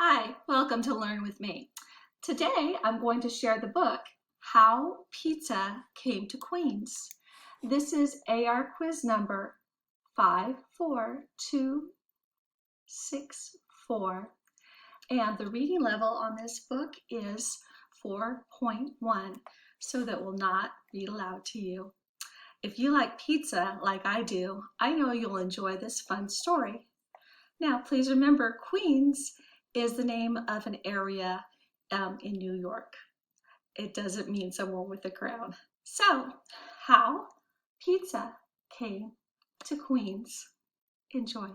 Hi, welcome to Learn with me. Today I'm going to share the book, How Pizza Came to Queens. This is AR quiz number 54264, and the reading level on this book is 4.1, so that will not read aloud to you. If you like pizza like I do, I know you'll enjoy this fun story. Now, please remember, Queens is the name of an area in New York. It doesn't mean somewhere with a crown. So, how pizza came to Queens. Enjoy.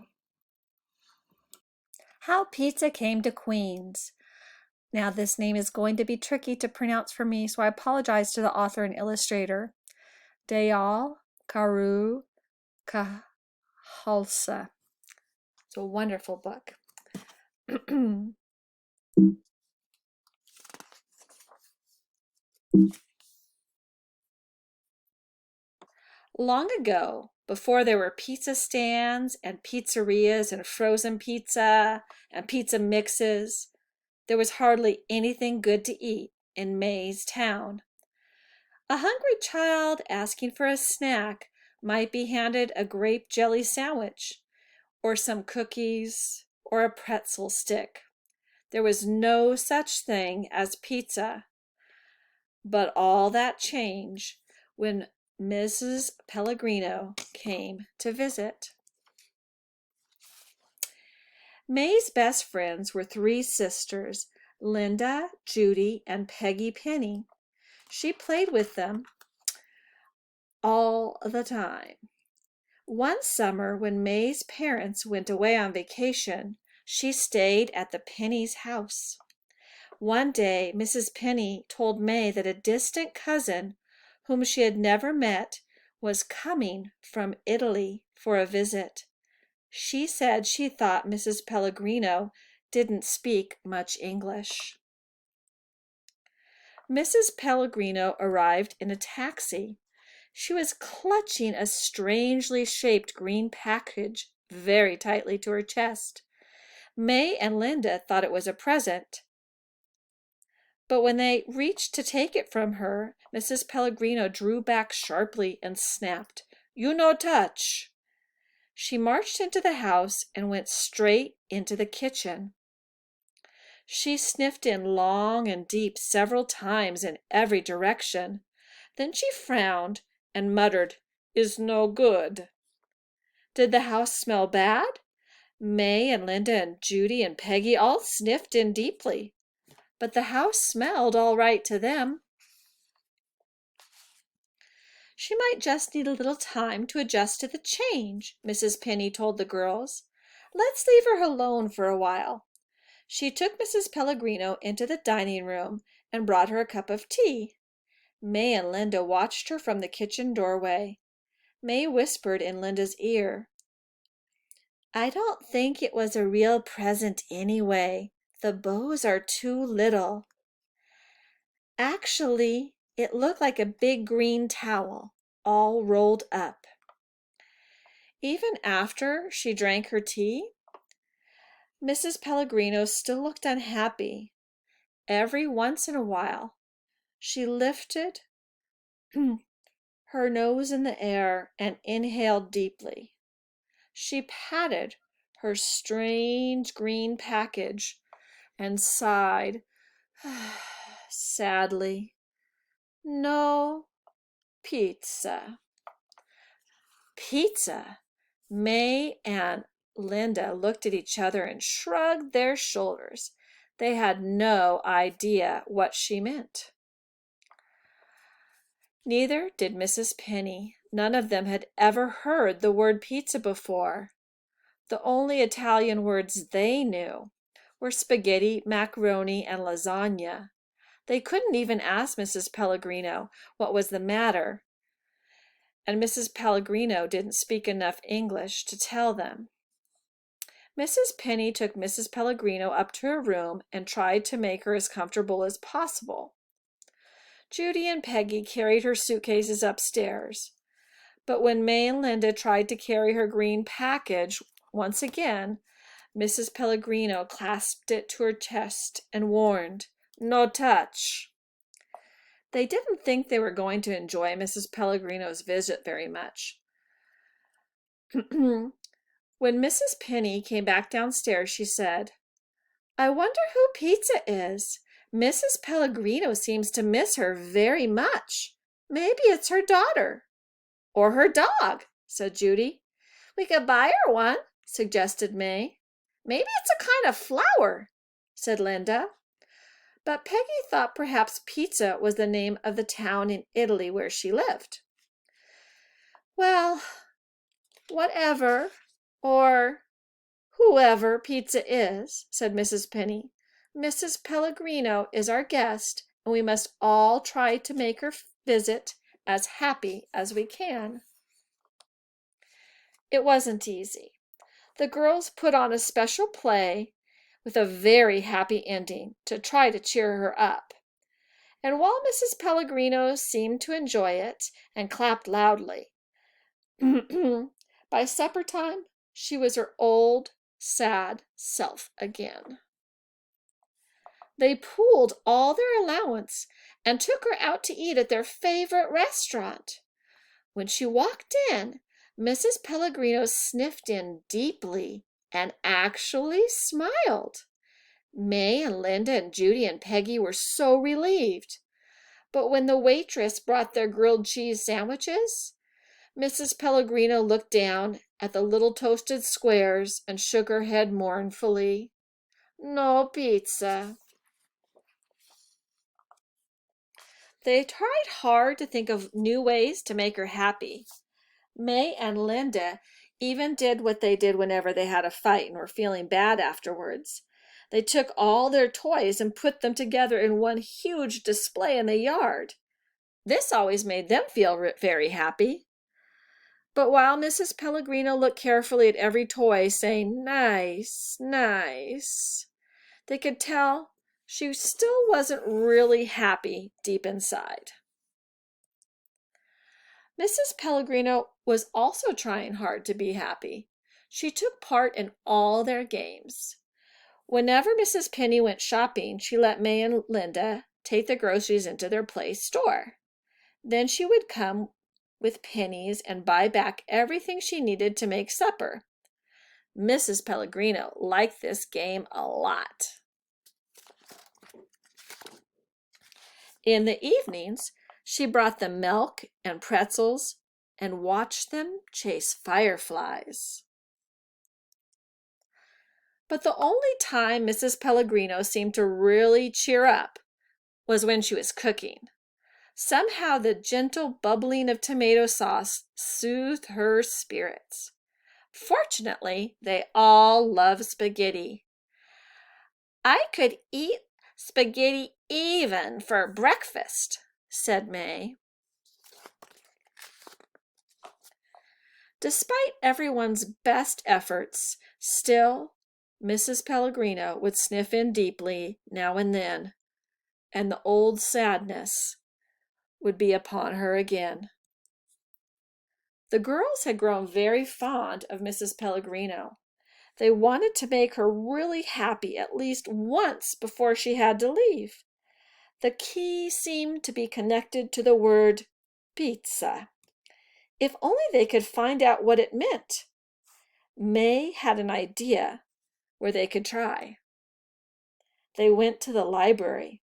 How Pizza Came to Queens. Now, this name is going to be tricky to pronounce for me, so I apologize to the author and illustrator. Dayal Karu Kahalsa. It's a wonderful book. Long ago, before there were pizza stands and pizzerias and frozen pizza and pizza mixes, there was hardly anything good to eat in May's town. A hungry child asking for a snack might be handed a grape jelly sandwich, or some cookies, or a pretzel stick. There was no such thing as pizza. But all that changed when Mrs. Pellegrino came to visit. May's best friends were three sisters, Linda, Judy, and Peggy Penny. She played with them all the time. One summer, when May's parents went away on vacation, she stayed at the Penny's house. One day, Mrs. Penny told May that a distant cousin, whom she had never met, was coming from Italy for a visit. She said she thought Mrs. Pellegrino didn't speak much English. Mrs. Pellegrino arrived in a taxi. She was clutching a strangely shaped green package very tightly to her chest. May and Linda thought it was a present. But when they reached to take it from her, Mrs. Pellegrino drew back sharply and snapped, "You no touch!" She marched into the house and went straight into the kitchen. She sniffed in long and deep several times in every direction. Then she frowned and muttered, "Is no good." Did the house smell bad? May and Linda and Judy and Peggy all sniffed in deeply, but the house smelled all right to them. "She might just need a little time to adjust to the change," Mrs. Penny told the girls. "Let's leave her alone for a while." She took Mrs. Pellegrino into the dining room and brought her a cup of tea. May and Linda watched her from the kitchen doorway. May whispered in Linda's ear, "I don't think it was a real present anyway. The bows are too little." Actually, it looked like a big green towel, all rolled up. Even after she drank her tea, Mrs. Pellegrino still looked unhappy. Every once in a while, she lifted her nose in the air and inhaled deeply. She patted her strange green package and sighed sadly. "No pizza." Pizza! May and Linda looked at each other and shrugged their shoulders. They had no idea what she meant. Neither did Mrs. Penny. None of them had ever heard the word pizza before. The only Italian words they knew were spaghetti, macaroni, and lasagna. They couldn't even ask Mrs. Pellegrino what was the matter, and Mrs. Pellegrino didn't speak enough English to tell them. Mrs. Penny took Mrs. Pellegrino up to her room and tried to make her as comfortable as possible. Judy and Peggy carried her suitcases upstairs. But when May and Linda tried to carry her green package once again, Mrs. Pellegrino clasped it to her chest and warned, "No touch." They didn't think they were going to enjoy Mrs. Pellegrino's visit very much. When Mrs. Penny came back downstairs, she said, "I wonder who Pizza is. Mrs. Pellegrino seems to miss her very much. Maybe it's her daughter." "Or her dog," said Judy. "We could buy her one," suggested May. "Maybe it's a kind of flower," said Linda. But Peggy thought perhaps Pizza was the name of the town in Italy where she lived. "Well, whatever or whoever Pizza is," said Mrs. Penny, "Mrs. Pellegrino is our guest, and we must all try to make her visit as happy as we can." It wasn't easy. The girls put on a special play with a very happy ending to try to cheer her up. And while Mrs. Pellegrino seemed to enjoy it and clapped loudly, by supper time she was her old, sad self again. They pooled all their allowance and took her out to eat at their favorite restaurant. When she walked in, Mrs. Pellegrino sniffed in deeply and actually smiled. May and Linda and Judy and Peggy were so relieved. But when the waitress brought their grilled cheese sandwiches, Mrs. Pellegrino looked down at the little toasted squares and shook her head mournfully. "No pizza." They tried hard to think of new ways to make her happy. May and Linda even did what they did whenever they had a fight and were feeling bad afterwards. They took all their toys and put them together in one huge display in the yard. This always made them feel very happy. But while Mrs. Pellegrino looked carefully at every toy, saying, "Nice, nice," they could tell she still wasn't really happy deep inside. Mrs. Pellegrino was also trying hard to be happy. She took part in all their games. Whenever Mrs. Penny went shopping, she let May and Linda take the groceries into their place store. Then she would come with pennies and buy back everything she needed to make supper. Mrs. Pellegrino liked this game a lot. In the evenings, she brought them milk and pretzels and watched them chase fireflies. But the only time Mrs. Pellegrino seemed to really cheer up was when she was cooking. Somehow the gentle bubbling of tomato sauce soothed her spirits. Fortunately, they all love spaghetti. "I could eat spaghetti even for breakfast," said May. Despite everyone's best efforts, still Mrs. Pellegrino would sniff in deeply now and then, and the old sadness would be upon her again. The girls had grown very fond of Mrs. Pellegrino. They wanted to make her really happy at least once before she had to leave. The key seemed to be connected to the word pizza. If only they could find out what it meant. May had an idea where they could try. They went to the library.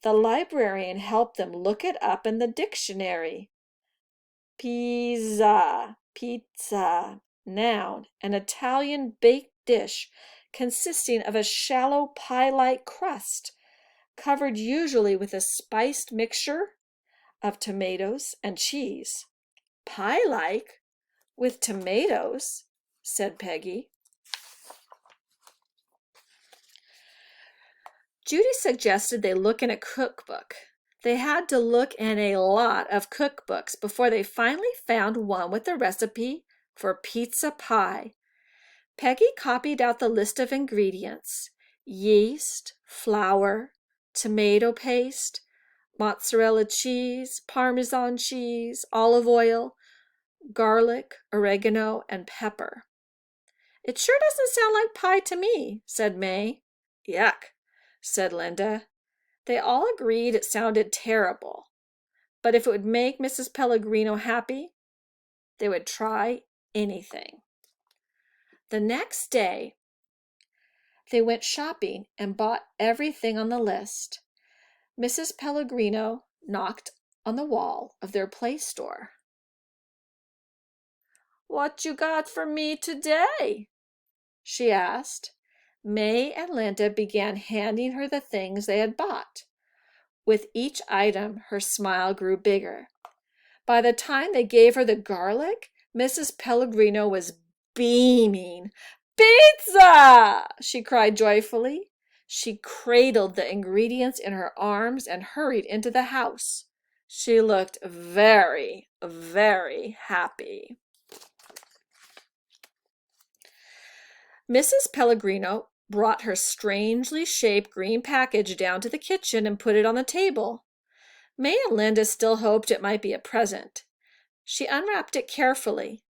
The librarian helped them look it up in the dictionary. Pizza, pizza, noun, an Italian baked dish consisting of a shallow pie-like crust, covered usually with a spiced mixture of tomatoes and cheese. "Pie-like with tomatoes," said Peggy. Judy suggested they look in a cookbook. They had to look in a lot of cookbooks before they finally found one with a recipe for pizza pie. Peggy copied out the list of ingredients: yeast, flour, tomato paste, mozzarella cheese, Parmesan cheese, olive oil, garlic, oregano, and pepper. It sure doesn't sound like pie to me, said May. Yuck, said Linda. They all agreed it sounded terrible, but if it would make Mrs. Pellegrino happy, they would try anything. The next day, they went shopping and bought everything on the list. Mrs. Pellegrino knocked on the wall of their play store. "What you got for me today?" she asked. May and Linda began handing her the things they had bought. With each item, her smile grew bigger. By the time they gave her the garlic, Mrs. Pellegrino was beaming. "Pizza!" she cried joyfully. She cradled the ingredients in her arms and hurried into the house. She looked very, very happy. Mrs. Pellegrino brought her strangely shaped green package down to the kitchen and put it on the table. May and Linda still hoped it might be a present. She unwrapped it carefully.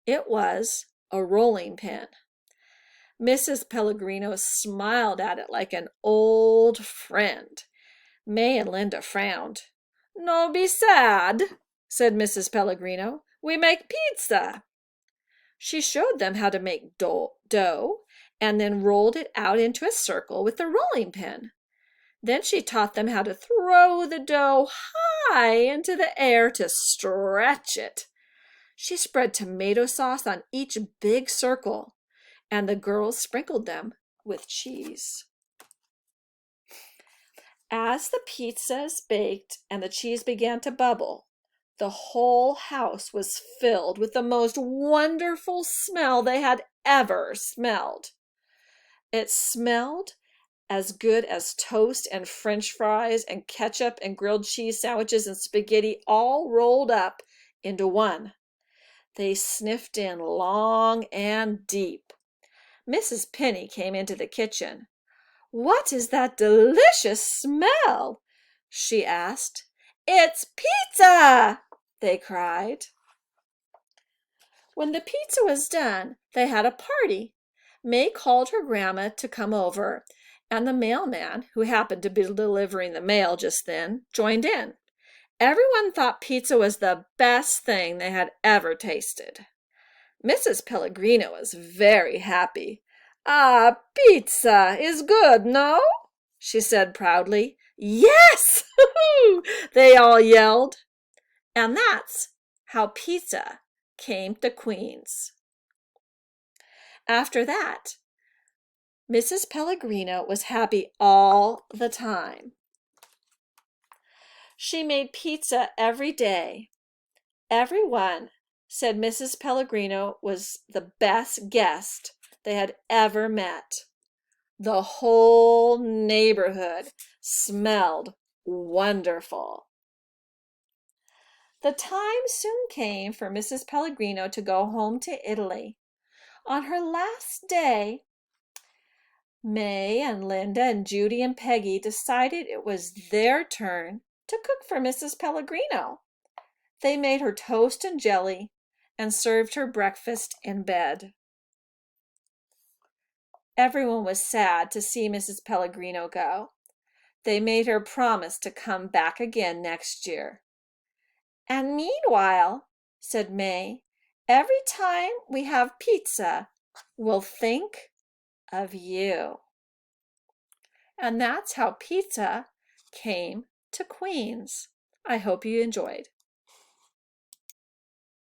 It was a rolling pin. Mrs. Pellegrino smiled at it like an old friend. May and Linda frowned. "No be sad," said Mrs. Pellegrino. "We make pizza." She showed them how to make dough and then rolled it out into a circle with the rolling pin. Then she taught them how to throw the dough high into the air to stretch it. She spread tomato sauce on each big circle, and the girls sprinkled them with cheese. As the pizzas baked and the cheese began to bubble, the whole house was filled with the most wonderful smell they had ever smelled. It smelled as good as toast and French fries and ketchup and grilled cheese sandwiches and spaghetti all rolled up into one. They sniffed in long and deep. Mrs. Penny came into the kitchen. "What is that delicious smell?" she asked. "It's pizza!" they cried. When the pizza was done, they had a party. May called her grandma to come over, and the mailman, who happened to be delivering the mail just then, joined in. Everyone thought pizza was the best thing they had ever tasted. Mrs. Pellegrino was very happy. "Ah, pizza is good, no?" she said proudly. "Yes!" they all yelled. And that's how pizza came to Queens. After that, Mrs. Pellegrino was happy all the time. She made pizza every day. Everyone said Mrs. Pellegrino was the best guest they had ever met. The whole neighborhood smelled wonderful. The time soon came for Mrs. Pellegrino to go home to Italy. On her last day, May and Linda and Judy and Peggy decided it was their turn to cook for Mrs. Pellegrino. They made her toast and jelly and served her breakfast in bed. Everyone was sad to see Mrs. Pellegrino go. They made her promise to come back again next year. "And meanwhile," said May, "every time we have pizza, we'll think of you." And that's how pizza came to Queens. I hope you enjoyed.